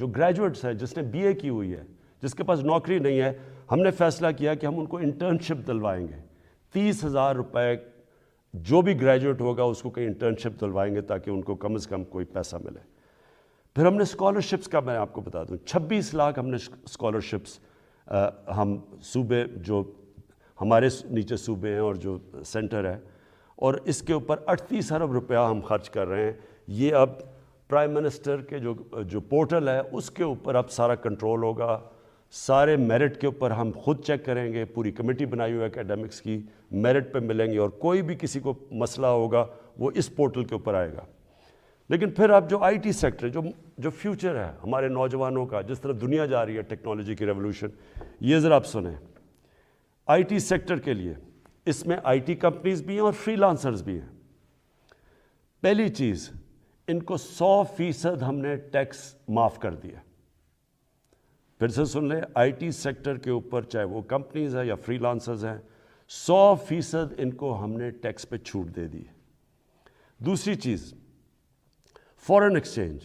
جو گریجویٹس ہیں, جس نے BA کی ہوئی ہے, جس کے پاس نوکری نہیں ہے, ہم نے فیصلہ کیا کہ ہم ان کو انٹرنشپ دلوائیں گے. 30,000 روپے جو بھی گریجویٹ ہوگا اس کو کہیں انٹرنشپ دلوائیں گے تاکہ ان کو کم از کم کوئی پیسہ ملے. پھر ہم نے اسکالرشپس کا, میں آپ کو بتا دوں, 26 لاکھ ہم نے اسکالرشپس ہم صوبے, جو ہمارے نیچے صوبے ہیں اور جو سینٹر ہے, اور اس کے اوپر 38 ارب روپیہ ہم خرچ کر رہے ہیں. یہ اب پرائم منسٹر کے جو پورٹل ہے اس کے اوپر اب سارا کنٹرول ہوگا. سارے میرٹ کے اوپر ہم خود چیک کریں گے, پوری کمیٹی بنائی ہوئی ہے اکیڈمکس کی, میرٹ پہ ملیں گے, اور کوئی بھی کسی کو مسئلہ ہوگا وہ اس پورٹل کے اوپر آئے گا. لیکن پھر اب جو IT سیکٹر, جو فیوچر ہے ہمارے نوجوانوں کا, جس طرف دنیا جا رہی ہے ٹیکنالوجی کی ریولوشن, یہ ذرا آپ سنیں. IT سیکٹر کے لیے اس میں IT کمپنیز بھی ہیں اور فری لانسرز بھی ہیں. پہلی چیز, ان کو 100% ہم نے ٹیکس معاف کر دیا. پھر سے سن لیں, IT سیکٹر کے اوپر چاہے وہ کمپنیز ہیں یا فری لانسرز ہیں, 100% ان کو ہم نے ٹیکس پہ چھوٹ دے دی. دوسری چیز, فورن ایکسچینج.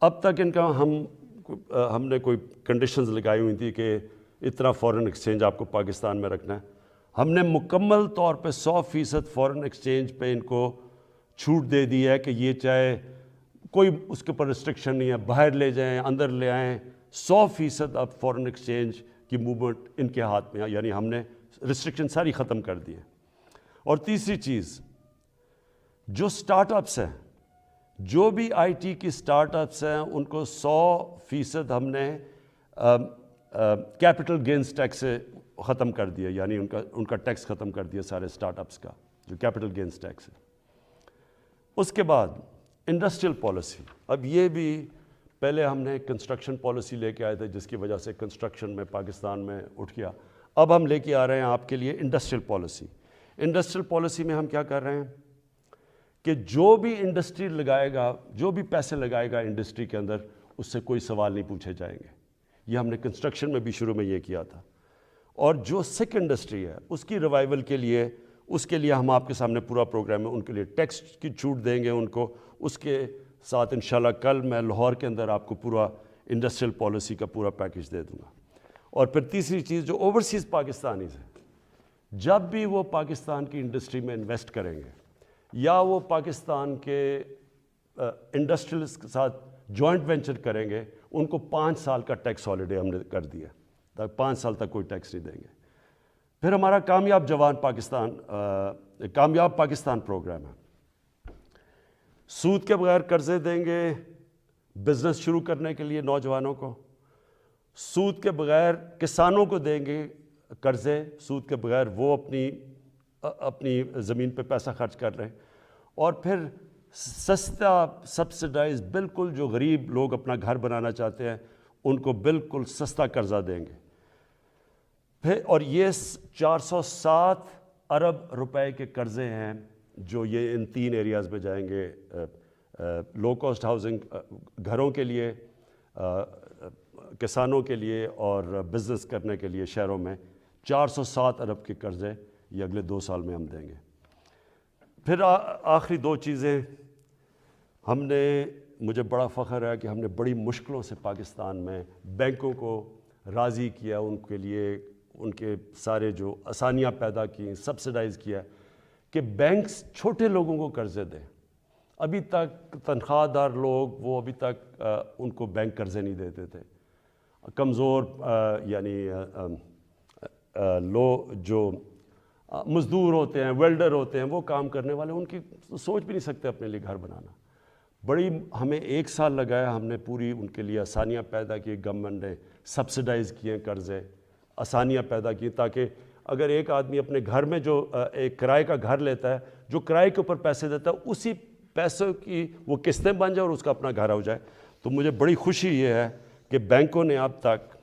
اب تک ان کا ہم نے کوئی کنڈیشنز لگائی ہوئی تھی کہ اتنا فورن ایکسچینج آپ کو پاکستان میں رکھنا ہے. ہم نے مکمل طور پہ 100% فورن ایکسچینج پہ ان کو چھوٹ دے دی ہے کہ یہ چاہے کوئی اس کے اوپر ریسٹرکشن نہیں ہے, باہر لے جائیں اندر لے آئیں, 100% اب فورن ایکسچینج کی موومنٹ ان کے ہاتھ میں ہے. یعنی ہم نے ریسٹرکشن ساری ختم کر دی ہے. اور تیسری چیز, جو سٹارٹ اپس ہیں, جو بھی IT کی سٹارٹ اپس ہیں, ان کو 100% ہم نے کیپٹل گینز ٹیکس سے ختم کر دیا. یعنی ان کا ٹیکس ختم کر دیا سارے سٹارٹ اپس کا, جو کیپٹل گینز ٹیکس ہے. اس کے بعد انڈسٹریل پالیسی. اب یہ بھی پہلے ہم نے کنسٹرکشن پالیسی لے کے آئے تھے جس کی وجہ سے کنسٹرکشن میں پاکستان میں اٹھ گیا. اب ہم لے کے آ رہے ہیں آپ کے لیے انڈسٹریل پالیسی. انڈسٹریل پالیسی میں ہم کیا کر رہے ہیں کہ جو بھی انڈسٹری لگائے گا, جو بھی پیسے لگائے گا انڈسٹری کے اندر, اس سے کوئی سوال نہیں پوچھے جائیں گے. یہ ہم نے کنسٹرکشن میں بھی شروع میں یہ کیا تھا. اور جو سکھ انڈسٹری ہے اس کی ریوائول کے لیے, اس کے لیے ہم آپ کے سامنے پورا پروگرام ہے. ان کے لیے ٹیکس کی چھوٹ دیں گے ان کو. اس کے ساتھ انشاءاللہ کل میں لاہور کے اندر آپ کو پورا انڈسٹریل پالیسی کا پورا پیکج دے دوں گا. اور پھر تیسری چیز, جو اوورسیز پاکستانیز ہیں, جب بھی وہ پاکستان کی انڈسٹری میں انویسٹ کریں گے یا وہ پاکستان کے انڈسٹریلس کے ساتھ جوائنٹ وینچر کریں گے, ان کو 5 سال کا ٹیکس ہالیڈے ہم نے کر دیا, 5 سال تک کوئی ٹیکس نہیں دیں گے. پھر ہمارا کامیاب پاکستان پروگرام ہے. سود کے بغیر قرضے دیں گے بزنس شروع کرنے کے لیے نوجوانوں کو. سود کے بغیر کسانوں کو دیں گے قرضے, سود کے بغیر وہ اپنی زمین پہ پیسہ خرچ کر رہے ہیں. اور پھر سستا سبسڈائز, بالکل جو غریب لوگ اپنا گھر بنانا چاہتے ہیں ان کو بالکل سستا قرضہ دیں گے. پھر اور یہ 407 ارب روپے کے قرضے ہیں جو یہ ان 3 ایریاز میں جائیں گے. لو کاسٹ ہاؤسنگ گھروں کے لیے, کسانوں کے لیے اور بزنس کرنے کے لیے شہروں میں 407 ارب کے قرضے یہ اگلے 2 سال میں ہم دیں گے. پھر آخری 2 چیزیں ہم نے, مجھے بڑا فخر ہے کہ ہم نے بڑی مشکلوں سے پاکستان میں بینکوں کو راضی کیا, ان کے لیے ان کے سارے جو آسانیاں پیدا کی, سبسڈائز کیا کہ بینکس چھوٹے لوگوں کو قرضے دیں. ابھی تک تنخواہ دار لوگ وہ ابھی تک ان کو بینک قرضے نہیں دیتے تھے. کمزور یعنی جو مزدور ہوتے ہیں, ویلڈر ہوتے ہیں, وہ کام کرنے والے, ان کی سوچ بھی نہیں سکتے اپنے لیے گھر بنانا. بڑی ہمیں 1 سال لگایا, ہم نے پوری ان کے لیے آسانیاں پیدا کی. گورنمنٹ نے سبسڈائز کیے قرضے, آسانیاں پیدا کی تاکہ اگر ایک آدمی اپنے گھر میں جو ایک کرائے کا گھر لیتا ہے, جو کرائے کے اوپر پیسے دیتا ہے, اسی پیسوں کی وہ قسطیں بن جائے اور اس کا اپنا گھر ہو جائے. تو مجھے بڑی خوشی یہ ہے کہ بینکوں نے اب تک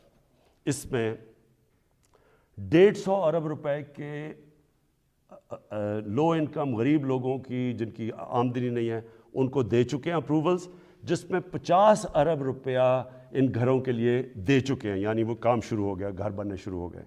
اس میں 150 ارب روپے کے لو انکم غریب لوگوں کی جن کی آمدنی نہیں ہے ان کو دے چکے ہیں اپروولز, جس میں 50 ارب روپیہ ان گھروں کے لیے دے چکے ہیں. یعنی وہ کام شروع ہو گیا, گھر بننے شروع ہو گئے.